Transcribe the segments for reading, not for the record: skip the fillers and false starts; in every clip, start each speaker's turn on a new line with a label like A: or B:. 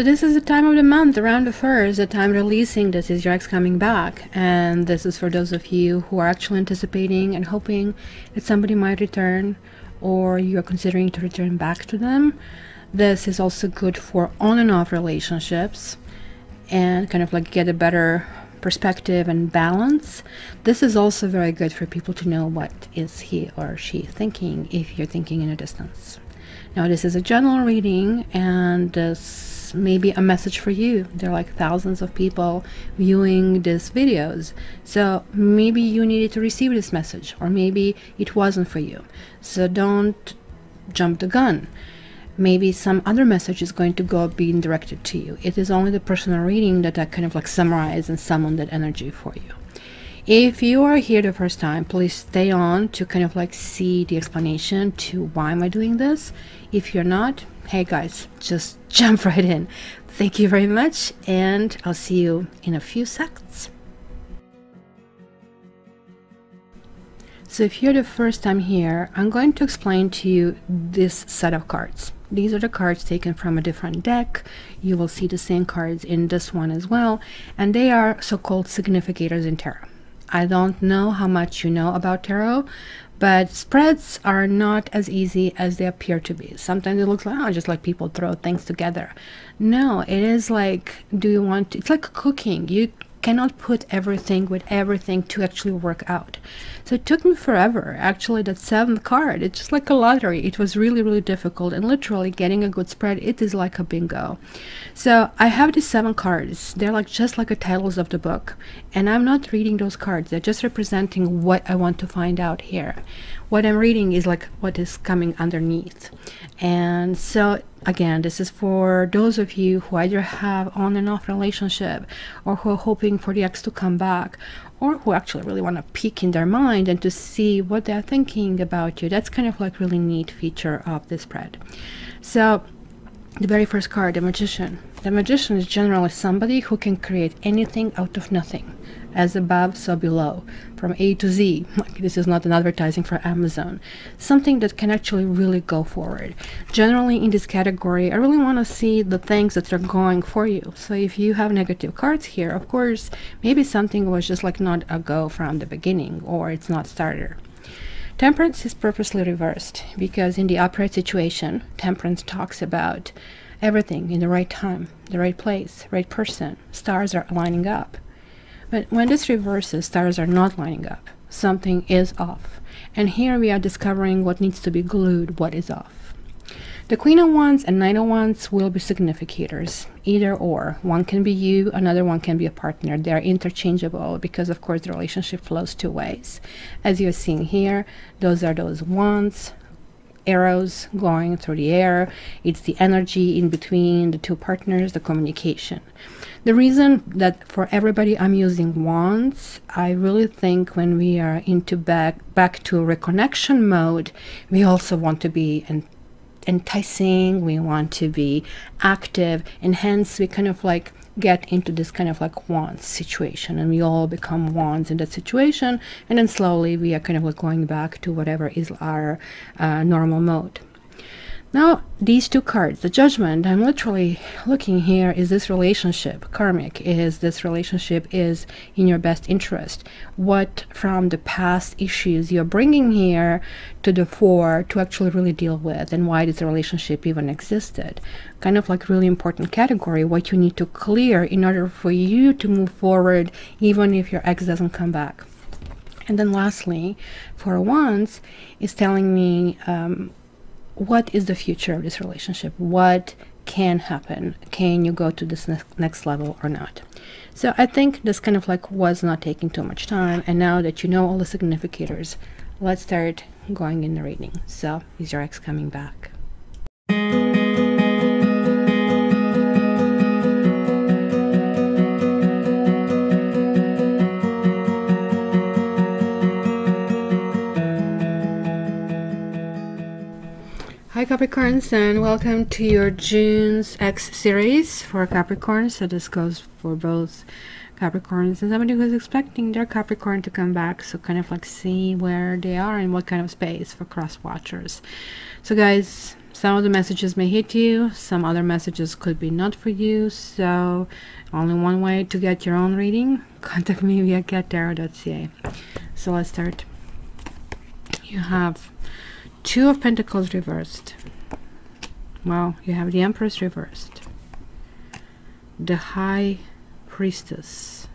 A: So this is the time of the month, around the 1st, the time releasing this is your ex coming back. And this is for those of you who are actually anticipating and hoping that somebody might return, or you are considering to return back to them. This is also good for on and off relationships and kind of like get a better perspective and balance. This is also very good for people to know what is he or she thinking if you're thinking in a distance. Now this is a general reading, and this may be a message for you. There are like thousands of people viewing these videos, so maybe you needed to receive this message, or maybe it wasn't for you. So don't jump the gun. Maybe some other message is going to go being directed to you. It is only the personal reading that I kind of like summarize and summon that energy for you. If you are here the first time, please stay on to kind of like see the explanation to why am I doing this. If you're not, hey guys, just jump right in. Thank you very much, and I'll see you in a few seconds. So if you're the first time here, I'm going to explain to you this set of cards. These are the cards taken from a different deck. You will see the same cards in this one as well, and they are so-called significators in tarot. I don't know how much you know about tarot, but spreads are not as easy as they appear to be. Sometimes it looks like, oh, just like people throw things together. No, it is like, it's like cooking. You cannot put everything with everything to actually work out. So it took me forever. Actually, that 7th card, it's just like a lottery. It was really, really difficult, and literally getting a good spread, it is like a bingo. So I have these 7 cards. They're like just like the titles of the book, and I'm not reading those cards. They're just representing what I want to find out here. What I'm reading is like what is coming underneath. And so again, this is for those of you who either have on and off relationship, or who are hoping for the ex to come back, or who actually really want to peek in their mind and to see what they're thinking about you. That's kind of like really neat feature of this spread. So the very first card, the Magician. The Magician is generally somebody who can create anything out of nothing. As above, so below, from A to Z. Like, this is not an advertising for Amazon. Something that can actually really go forward. Generally in this category, I really want to see the things that are going for you. So if you have negative cards here, of course, maybe something was just like not a go from the beginning, or it's not starter. Temperance is purposely reversed, because in the upright situation, Temperance talks about everything in the right time, the right place, right person. Stars are lining up. But when this reverses, stars are not lining up. Something is off. And here we are discovering what needs to be glued, what is off. The Queen of Wands and Knight of Wands will be significators, either or. One can be you, another one can be a partner. They are interchangeable because, of course, the relationship flows 2 ways. As you're seeing here, those are those wands, arrows going through the air. It's the energy in between the 2 partners, the communication. The reason that for everybody I'm using wands, I really think when we are into back to reconnection mode, we also want to be enticing, we want to be active, and hence we kind of like get into this kind of like wands situation, and we all become wands in that situation, and then slowly we are kind of like going back to whatever is our normal mode. Now these 2 cards, the Judgment, I'm literally looking here, is this relationship karmic? Is this relationship is in your best interest? What from the past issues you're bringing here to the fore to actually really deal with, and why this relationship even existed? Kind of like really important category, what you need to clear in order for you to move forward, even if your ex doesn't come back. And then lastly, for Wands, is telling me what is the future of this relationship? What can happen? Can you go to this next level or not? So I think this kind of like was not taking too much time, and now that you know all the significators, let's start going in the reading. So is your ex coming back? Hi Capricorns, and welcome to your June's X series for Capricorns. So this goes for both Capricorns and somebody who's expecting their Capricorn to come back, so kind of like see where they are and what kind of space for cross watchers. So guys, some of the messages may hit you, some other messages could be not for you, so only one way to get your own reading. Contact me via gettarot.ca. So let's start. You have Two of Pentacles reversed. Wow, you have the Empress reversed. The High Priestess.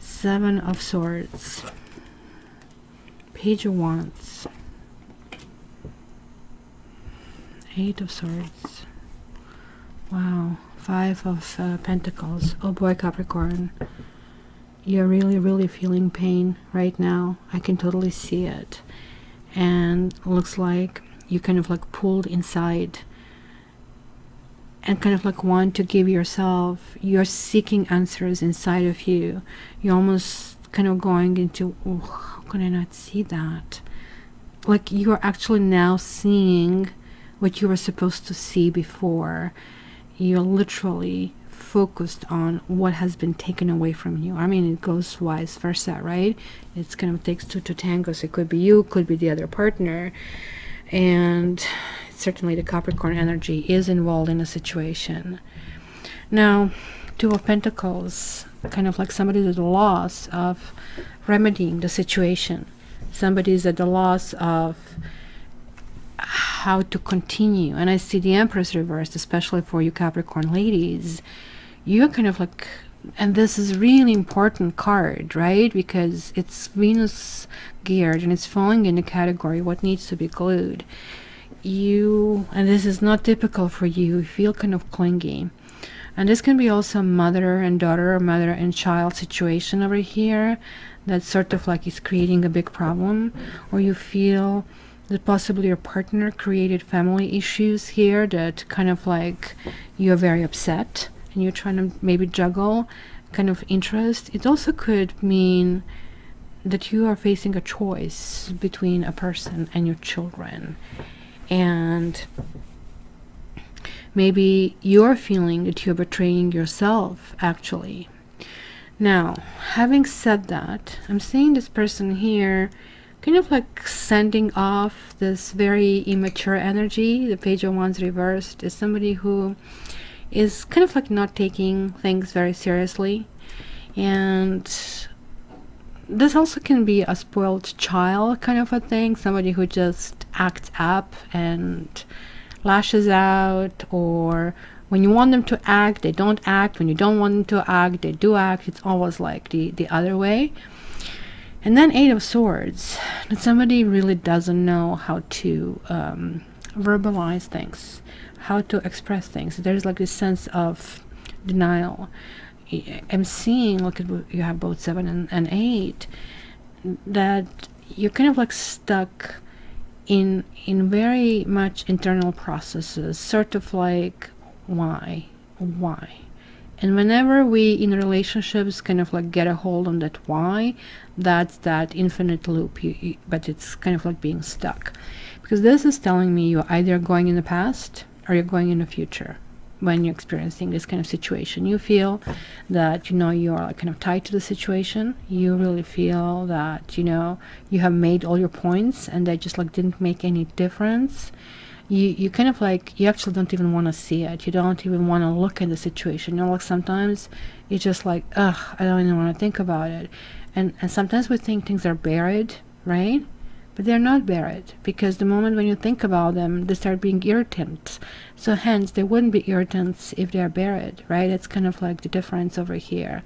A: Seven of Swords. Page of Wands. Eight of Swords. Wow, Five of Pentacles. Oh boy, Capricorn. You're really feeling pain right now. I can totally see it. And looks like you kind of like pulled inside and kind of like want to give yourself, you're seeking answers inside of you. You're almost kind of going into, oh, how can I not see that? Like you are actually now seeing what you were supposed to see before. You're literally focused on what has been taken away from you. I mean, it goes vice versa, right? It's kind of takes two to tango. So it could be you, could be the other partner, and certainly the Capricorn energy is involved in a situation. Now, Two of Pentacles, kind of like somebody's at the loss of remedying the situation. Somebody's at the loss of how to continue. And I see the Empress reversed, especially for you Capricorn ladies. You're kind of like, and this is really important card, right? Because it's Venus geared and it's falling in the category what needs to be glued. You, and this is not typical for you, feel kind of clingy. And this can be also mother and daughter or mother and child situation over here that sort of like is creating a big problem, or you feel that possibly your partner created family issues here that kind of like you're very upset and you're trying to maybe juggle kind of interest. It also could mean that you are facing a choice between a person and your children, and maybe you're feeling that you're betraying yourself actually. Now, having said that, I'm seeing this person here kind of like sending off this very immature energy. The Page of Wands reversed is somebody who is kind of like not taking things very seriously, and this also can be a spoiled child kind of a thing, somebody who just acts up and lashes out, or when you want them to act they don't act, when you don't want them to act they do act. It's always like the other way. And then Eight of Swords, that somebody really doesn't know how to verbalize things, how to express things. There's like this sense of denial. I'm seeing, look at, you have both 7 and 8, that you're kind of like stuck in very much internal processes, sort of like why. And whenever we in relationships kind of like get a hold on that why, that's that infinite loop, but it's kind of like being stuck. Because this is telling me you're either going in the past or you're going in the future when you're experiencing this kind of situation. You feel that, you know, you're like kind of tied to the situation. You really feel that, you know, you have made all your points and they just like didn't make any difference. You kind of like, you actually don't even want to see it. You don't even want to look at the situation. You know, like sometimes it's just like, ugh, I don't even want to think about it. And sometimes we think things are buried, right? But they're not buried, because the moment when you think about them, they start being irritants. So hence, they wouldn't be irritants if they're buried, right? It's kind of like the difference over here.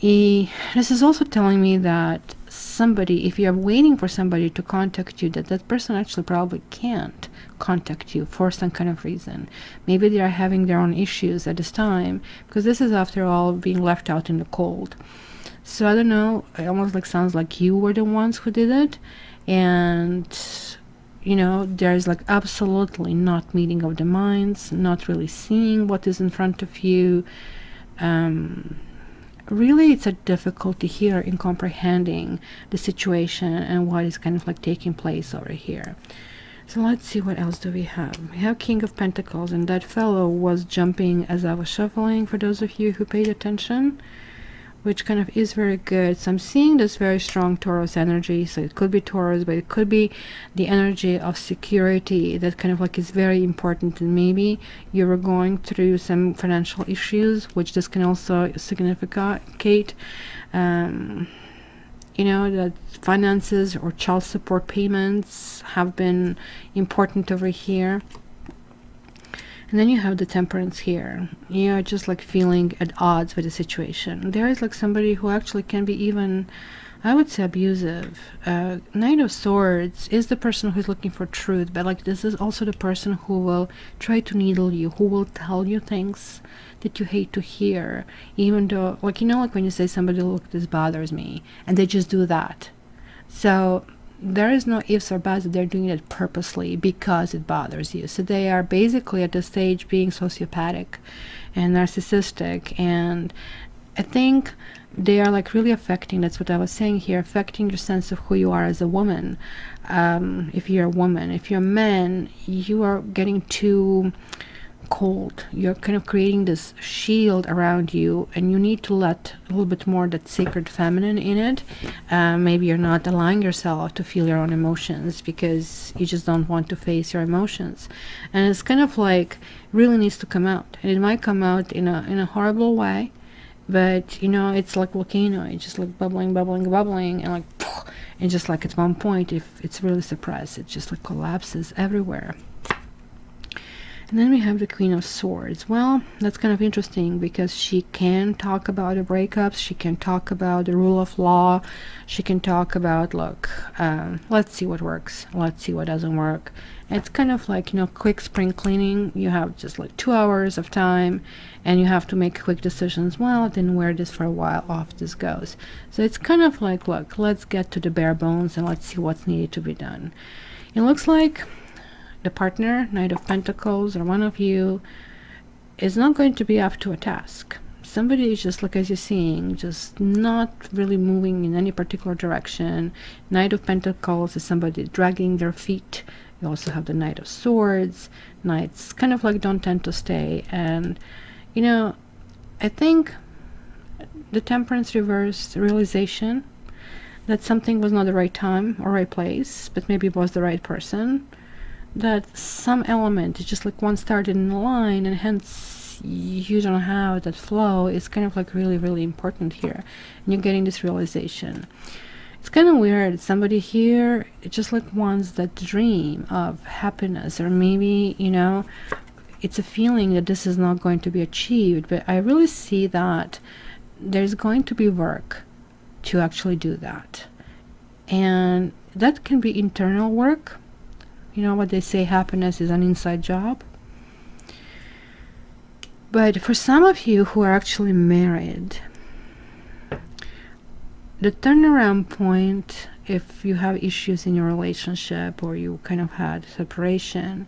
A: This is also telling me that somebody, if you're waiting for somebody to contact you, that person actually probably can't contact you for some kind of reason. Maybe they are having their own issues at this time, because this is, after all, being left out in the cold. So I don't know, it almost like sounds like you were the ones who did it, and you know, there's like absolutely not meeting of the minds, not really seeing what is in front of you. really it's a difficulty here in comprehending the situation and what is kind of like taking place over here. So let's see, what else do we have? We have King of Pentacles, and that fellow was jumping as I was shuffling, for those of you who paid attention, which kind of is very good. So I'm seeing this very strong Taurus energy. So it could be Taurus, but it could be the energy of security that kind of like is very important. And maybe you were going through some financial issues, which this can also significate. You know, that finances or child support payments have been important over here. And then you have the Temperance here. You're just like feeling at odds with the situation. There is like somebody who actually can be even, I would say, abusive. Knight of Swords is the person who's looking for truth, but like this is also the person who will try to needle you, who will tell you things that you hate to hear, even though, like, you know, like when you say somebody, look, this bothers me, and they just do that. So there is no ifs or buts, they're doing it purposely because it bothers you. So they are basically at the stage being sociopathic and narcissistic, and I think they are like really affecting, that's what I was saying here, affecting your sense of who you are as a woman. If you're a woman, if you're a man, you are getting too cold. You're kind of creating this shield around you, and you need to let a little bit more that sacred feminine in it. Maybe you're not allowing yourself to feel your own emotions because you just don't want to face your emotions, and it's kind of like really needs to come out, and it might come out in a horrible way, but you know, it's like volcano, it's just like bubbling, and like, and just like at one point, if it's really suppressed, it just like collapses everywhere. And then we have the Queen of Swords. Well, that's kind of interesting because she can talk about the breakups, she can talk about the rule of law, she can talk about, look, let's see what works, let's see what doesn't work. It's kind of like, you know, quick spring cleaning. You have just like 2 hours of time and you have to make quick decisions. Well, then wear this for a while, off this goes. So it's kind of like, look, let's get to the bare bones and let's see what's needed to be done. It looks like the partner, Knight of Pentacles, or one of you, is not going to be up to a task. Somebody is just, like as you're seeing, just not really moving in any particular direction. Knight of Pentacles is somebody dragging their feet. You also have the Knight of Swords. Knights kind of like don't tend to stay. And, you know, I think the Temperance reversed realization that something was not the right time or right place, but maybe it was the right person. That some element is just like one started in the line, and hence you don't have that flow. Is kind of like really, really important here, and you're getting this realization. It's kind of weird. Somebody here, it just like wants that dream of happiness, or maybe, you know, it's a feeling that this is not going to be achieved, but I really see that there's going to be work to actually do that, and that can be internal work. You know what they say, happiness is an inside job. But for some of you who are actually married, the turnaround point, if you have issues in your relationship or you kind of had separation,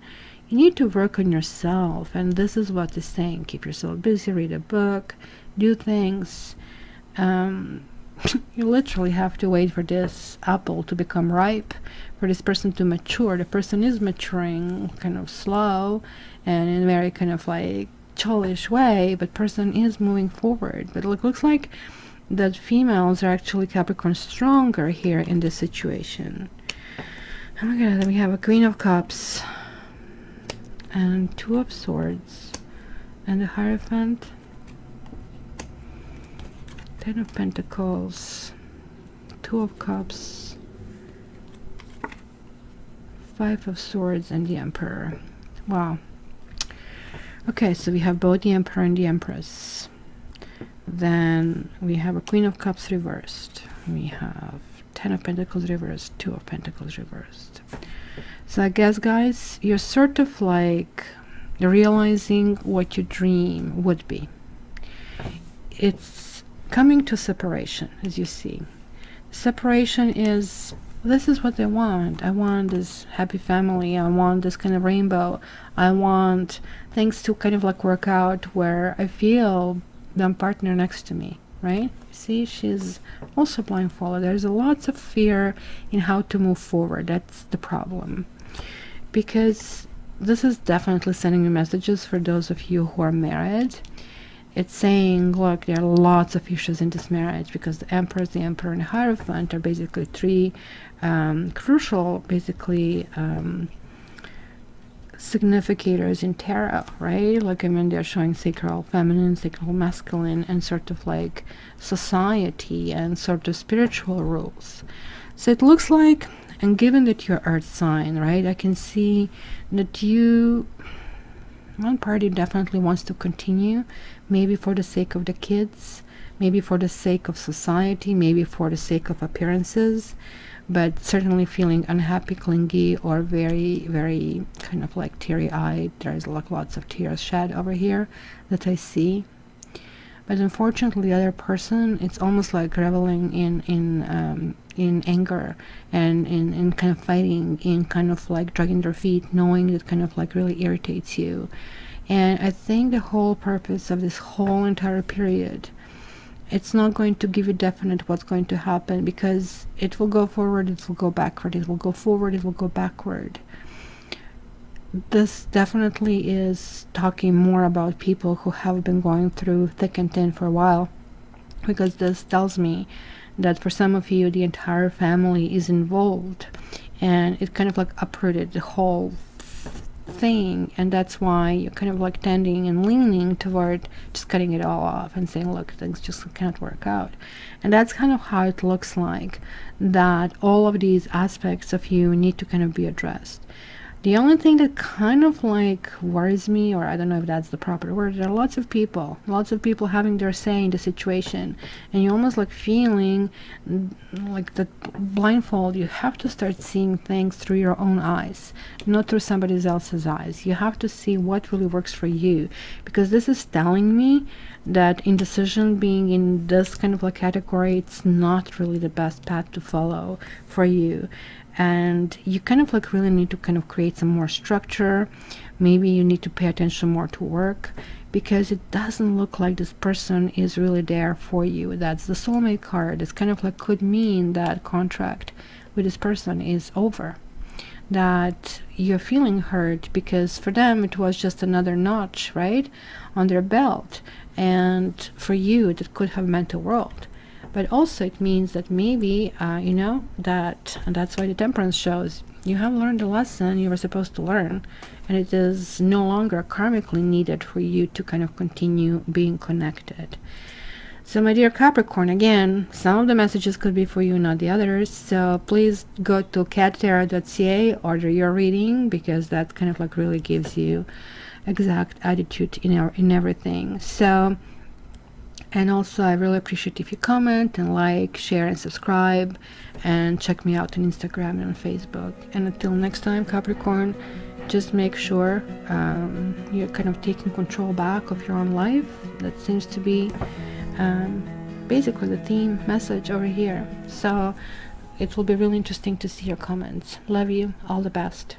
A: you need to work on yourself. And this is what it's saying. Keep yourself busy, read a book, do things. You literally have to wait for this apple to become ripe, for this person to mature. The person is maturing kind of slow and in a very kind of like childish way, but person is moving forward. But it looks like that females are actually Capricorn stronger here in this situation. Oh my god, then we have a Queen of Cups and Two of Swords and the Hierophant, Ten of Pentacles, Two of Cups, Five of Swords, and the Emperor. Wow. Okay, so we have both the Emperor and the Empress. Then we have a Queen of Cups reversed. We have Ten of Pentacles reversed, Two of Pentacles reversed. So I guess, guys, you're sort of like realizing what your dream would be. It's coming to separation, as you see. Separation is, this is what I want. I want this happy family. I want this kind of rainbow. I want things to kind of like work out where I feel the partner next to me. right? See, she's also blindfolded. There's lots of fear in how to move forward. That's the problem, because this is definitely sending you messages for those of you who are married. It's saying, look, there are lots of issues in this marriage, because the Empress, the Emperor, and the Hierophant are basically three crucial, basically, significators in tarot, right? Like, I mean, they're showing sacral feminine, sacral masculine, and sort of like society and sort of spiritual rules. So it looks like, and given that you're earth sign, right, I can see that you, one party definitely wants to continue, maybe for the sake of the kids, maybe for the sake of society, maybe for the sake of appearances, but certainly feeling unhappy, clingy, or very, very kind of like teary-eyed. There's like lots of tears shed over here that I see. But unfortunately, the other person, it's almost like reveling in anger, and in kind of fighting, in kind of like dragging their feet, knowing that kind of like really irritates you. And I think the whole purpose of this whole entire period, it's not going to give you definite what's going to happen, because it will go forward, it will go backward, it will go forward, it will go backward. This definitely is talking more about people who have been going through thick and thin for a while, because this tells me that for some of you, the entire family is involved, and it kind of like uprooted the whole thing, and that's why you're kind of like tending and leaning toward just cutting it all off and saying, look, things just can't work out. And that's kind of how it looks like, that all of these aspects of you need to kind of be addressed. The only thing that kind of like worries me, or I don't know if that's the proper word, there are lots of people having their say in the situation, and you're almost like feeling like the blindfold. You have to start seeing things through your own eyes, not through somebody else's eyes. You have to see what really works for you, because this is telling me that indecision being in this kind of like category, it's not really the best path to follow for you. And you kind of like really need to kind of create some more structure. Maybe you need to pay attention more to work, because it doesn't look like this person is really there for you. That's the soulmate card. It's kind of like could mean that contract with this person is over, that you're feeling hurt, because for them it was just another notch, right, on their belt, and for you that could have meant the world. But also it means that maybe, you know, and that's why the Temperance shows, you have learned the lesson you were supposed to learn, and it is no longer karmically needed for you to kind of continue being connected. So my dear Capricorn, again, some of the messages could be for you, not the others. So please go to cattarot.ca, order your reading, because that kind of like really gives you exact attitude in everything. So, and also I really appreciate if you comment and like, share, and subscribe, and check me out on Instagram and on Facebook. And until next time, Capricorn, just make sure you're kind of taking control back of your own life. That seems to be basically the theme message over here. So it will be really interesting to see your comments. Love you. All the best.